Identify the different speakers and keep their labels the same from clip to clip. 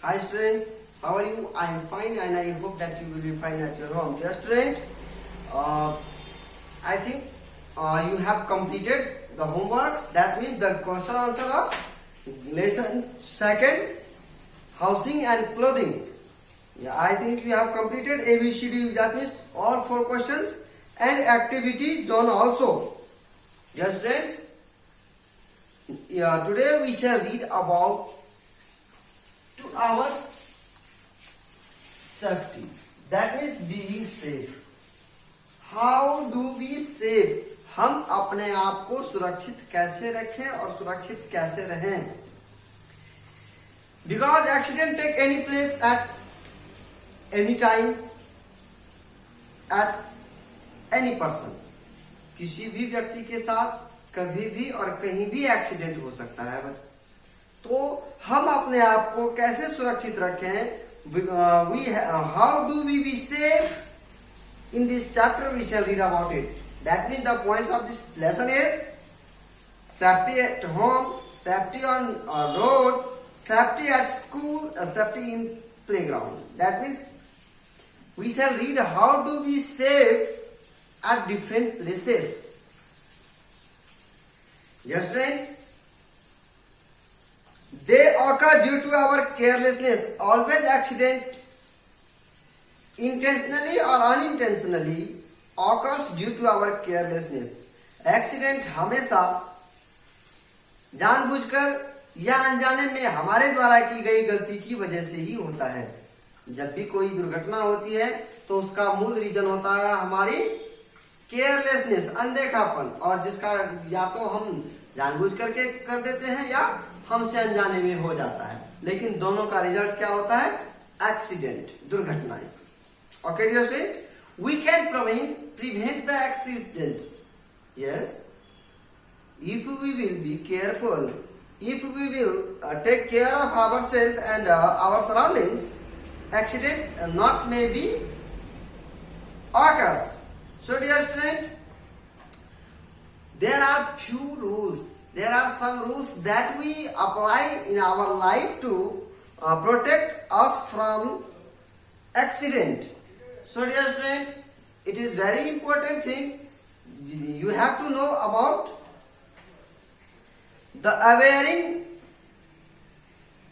Speaker 1: Hi students, how are you? I am fine and I hope that you will be fine at your home. Dear student, I think you have completed the homeworks. That means the question answer of lesson second, housing and clothing. Yeah, I think you have completed ABCD. That means all 4 questions and activity zone also. Dear students, today we shall read about 2 hours safety. That means being safe. How do we save? हम अपने आप को सुरक्षित कैसे रखें और सुरक्षित कैसे रहें? Because accident take any place at any time, at any person. किसी भी व्यक्ति के साथ कभी भी और कहीं भी एक्सीडेंट हो सकता है. तो हम अपने आप को कैसे सुरक्षित रखें? How do we be safe? In this chapter we shall read about it. That means the points of this lesson is safety at home, safety on road, safety at school, safety in playground. That means we shall read how do we save at different places. Just friend, they occur due to our carelessness. Always accident, intentionally or unintentionally, occurs due to our carelessness. Accident हमेशा जानबूझकर या अनजाने में हमारे द्वारा की गई गलती की वजह से ही होता है. जब भी कोई दुर्घटना होती है तो उसका मूल रीजन होता है हमारी केयरलेसनेस, अनदेखापन, और जिसका या तो हम जानबूझ करके कर देते हैं या हमसे अनजाने में हो जाता है. लेकिन दोनों का रिजल्ट क्या होता है? एक्सीडेंट, दुर्घटनाएं. Okay, dear students, we can prevent the accidents. Yes, if we will be careful, if we will take care of ourselves and our surroundings, accident not maybe occurs. So, dear student, there are few rules. There are some rules that we apply in our life to protect us from accident. So, dear student, it is very important thing. You have to know about the awareing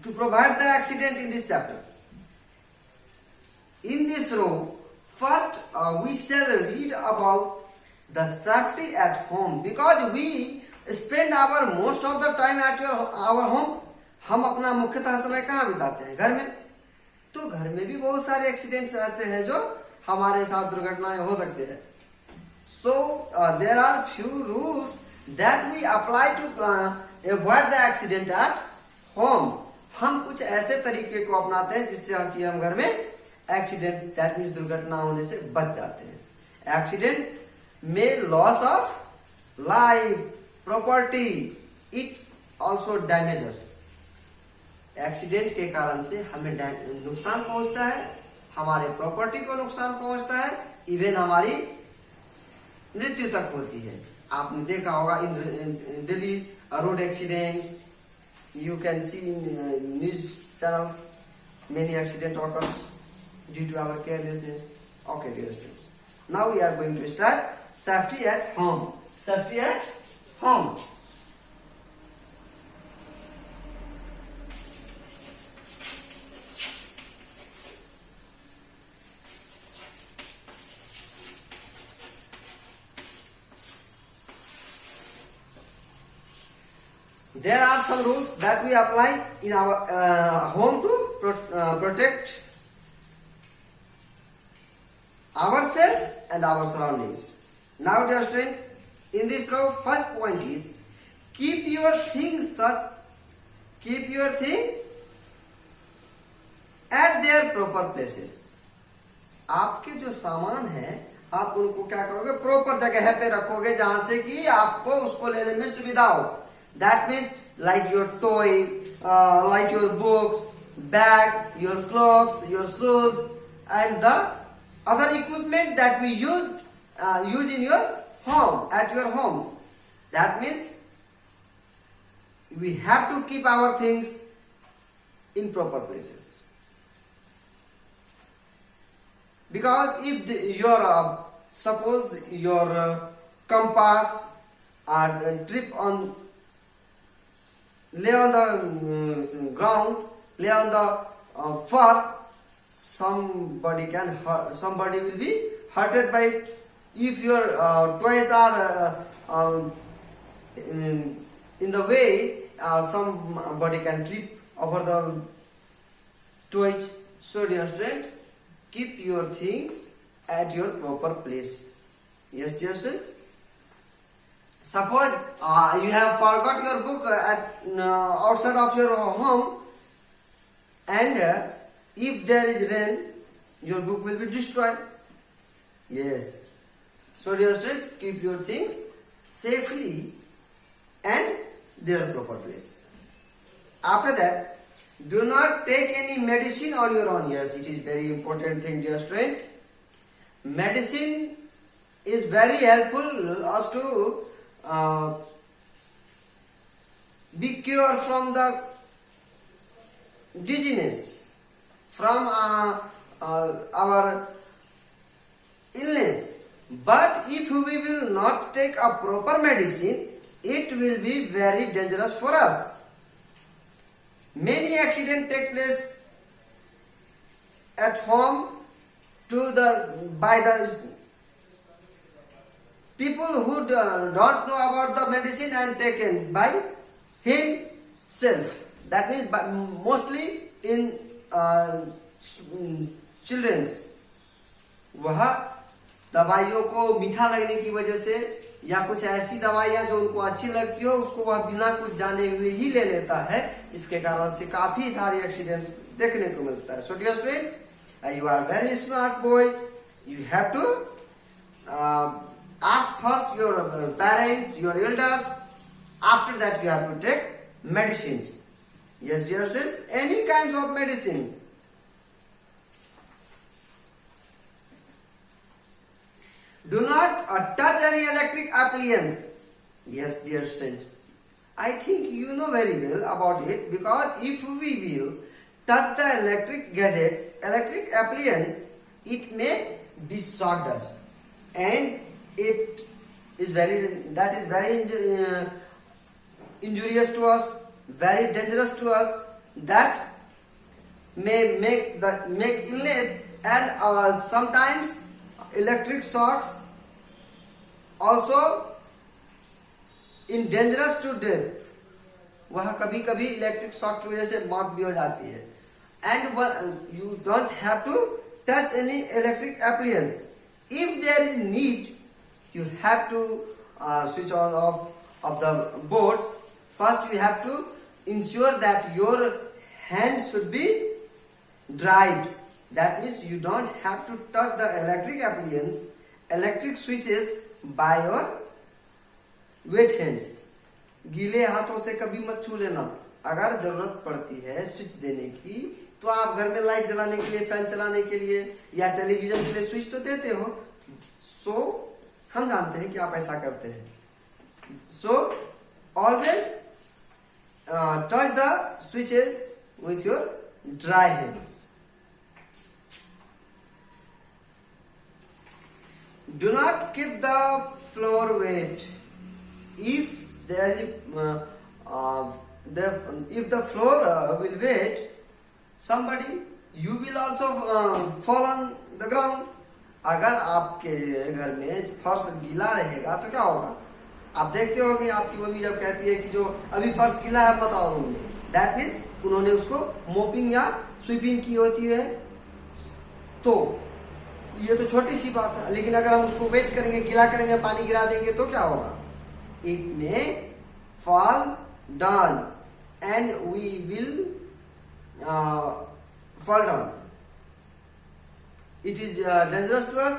Speaker 1: to prevent the accident in this chapter. In this row, first we shall read about the safety at home, because we spend our most of the time at our home. हम अपना मुख्यतः समय कहाँ बिताते हैं? घर में. तो घर में भी बहुत सारे एक्सीडेंट्स ऐसे हैं जो हमारे साथ दुर्घटनाएं हो सकते हैं. So there are few rules that we apply to avoid the accident at home. हम कुछ ऐसे तरीके को अपनाते हैं जिससे कि हम घर में एक्सीडेंट, दैट मीन्स दुर्घटना होने से बच जाते हैं. एक्सीडेंट में loss of life, property, it also damages. Accident के कारण से हमें नुकसान पहुंचता है, हमारे प्रॉपर्टी को नुकसान पहुंचता है, इवन हमारी मृत्यु तक होती है. आपने देखा होगा in Delhi road accidents, you can see in news channels, many accident occurs due to our carelessness. Okay dear students, now we are going to start safety at home. Safety at home. There are some rules that we apply in our home to protect ourselves and our surroundings. Now, dear student, in this row, first point is keep your things at their proper places. आपके जो सामान है आप उनको क्या करोगे? Proper जगह पे रखोगे जहां से कि आपको उसको लेने में सुविधा हो. That means like your toy, like your books, bag, your clothes, your shoes, and the other equipment that we use in your home, at your home. That means we have to keep our things in proper places. Because if your suppose your compass or trip on lay on the ground, lay on the first, somebody will be hurted by it. If your toys are in the way, somebody can trip over the toys. So dear student, keep your things at your proper place. Yes, dear students. Suppose you have forgot your book at outside of your home, and if there is rain, your book will be destroyed. Yes. So dear students, keep your things safely and their proper place. After that, do not take any medicine on your own. Yes, it is very important thing, dear student. Medicine is very helpful as to be cured from the dizziness, from our illness. But if we will not take a proper medicine, it will be very dangerous for us. Many accidents take place at home by the people who don't know about the medicine and taken by himself. That means mostly in children's. वह दवाइयों को मीठा लगने की वजह से या कुछ ऐसी दवाइयां जो उनको अच्छी लगती हो उसको वह बिना कुछ जाने हुए ही ले लेता है. इसके कारण से काफी सारे एक्सीडेंट्स देखने को मिलता है. So dear student, you are very smart boy. You have to ask first your parents, your elders. After that you have to take medicines. Yes, dear students, any kinds of medicine. Do not touch any electric appliance. Yes, dear students, I think you know very well about it, because if we will touch the electric gadgets, electric appliance, it may be shocked us, and it is very injurious to us, very dangerous to us. That may make illness, and sometimes electric shocks also in dangerous to death. वह कभी कभी electric shock की वजह से मौत भी हो जाती है. And you don't have to touch any electric appliance. If there is need, you have to switch on off of the board. First you have to ensure that your hand should be dried. That means you don't have to touch the electric appliance, electric switches by your wet hands. गीले हाथों से कभी मत छू लेना. अगर जरूरत पड़ती है स्विच देने की, तो आप घर में लाइट जलाने के लिए, फैन चलाने के लिए या टेलीविजन के लिए स्विच तो देते हो. सो हम जानते हैं कि आप ऐसा करते हैं. So always touch the switches with your dry hands. Do not keep the floor wet. If there is if the floor will wet, somebody, you will also fall on the ground. अगर आपके घर में फर्श गीला रहेगा तो क्या होगा? आप देखते होंगे आपकी मम्मी जब कहती है कि जो अभी फर्श गीला है मत आओ रूम में, दैट मीन्स उन्होंने उसको मोपिंग या स्वीपिंग की होती है. तो ये तो छोटी सी बात है, लेकिन अगर हम उसको वेट करेंगे, गीला करेंगे, पानी गिरा देंगे तो क्या होगा? It may fall down and we will fall down. It is dangerous to us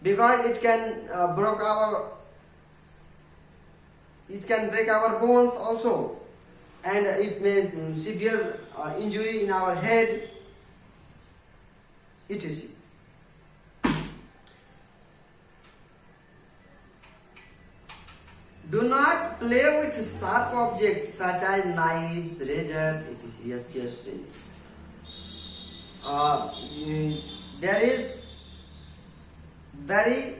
Speaker 1: because it can break our bones also, and it may severe injury in our head, etc. Do not play with sharp objects such as knives, razors, etc. Yes, dear student. There is very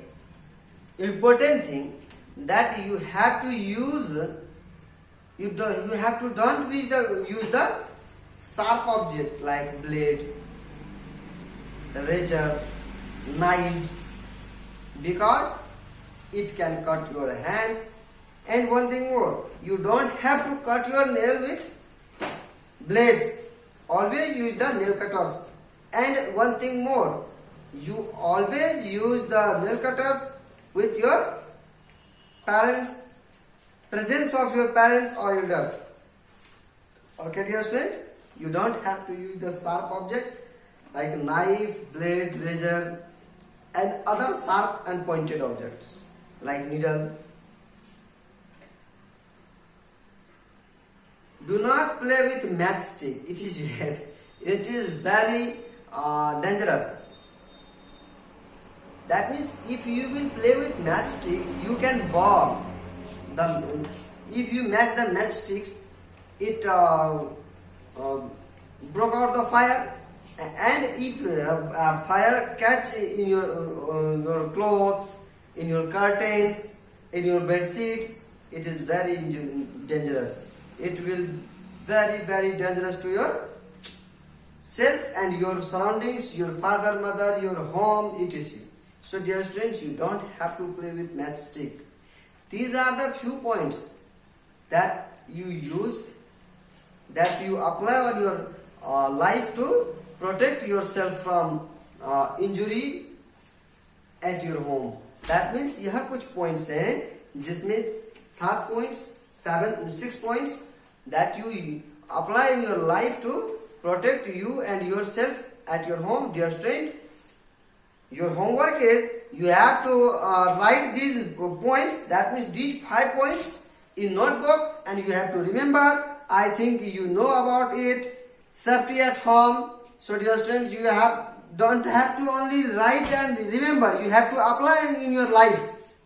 Speaker 1: important thing that you have to use. You have to don't use the sharp object like blade, razor, knives, because it can cut your hands. And one thing more, you don't have to cut your nail with blades. Always use the nail cutters. And one thing more, you always use the nail cutters with your parents, presence of your parents or elders. Okay, dear student, you don't have to use the sharp object like knife, blade, razor, and other sharp and pointed objects like needle. Do not play with matchstick. It is very dangerous. That means if you will play with matchstick, you can burn the. If you match the matchsticks, it broke out the fire, and if fire catch in your clothes, in your curtains, in your bed sheets, it is very dangerous. It will very dangerous to your self and your surroundings, your father, mother, your home, etc. So dear students, you don't have to play with matchstick. These are the few points that you use, that you apply on your life to protect yourself from injury at your home. That means यहाँ कुछ points हैं जिसमें 7 points, 6 points that you apply in your life to protect you and yourself at your home. Dear student, your homework is you have to write these points, that means these 5 points in notebook, and you have to remember. I think you know about it. Safety at home. So dear students, you don't have to only write and remember, you have to apply in your life.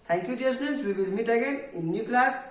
Speaker 1: Thank you dear students, we will meet again in new class.